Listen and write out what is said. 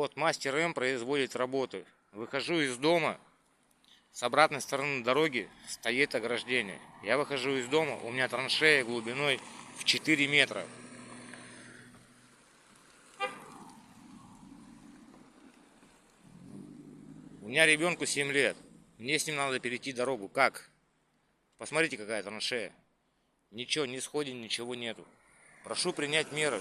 Вот мастер М производит работы. Выхожу из дома. С обратной стороны дороги стоит ограждение. Я выхожу из дома, у меня траншея глубиной в 4 метра. У меня ребенку 7 лет. Мне с ним надо перейти дорогу. Как? Посмотрите, какая траншея. Ничего, ни сходин, ничего нету. Прошу принять меры.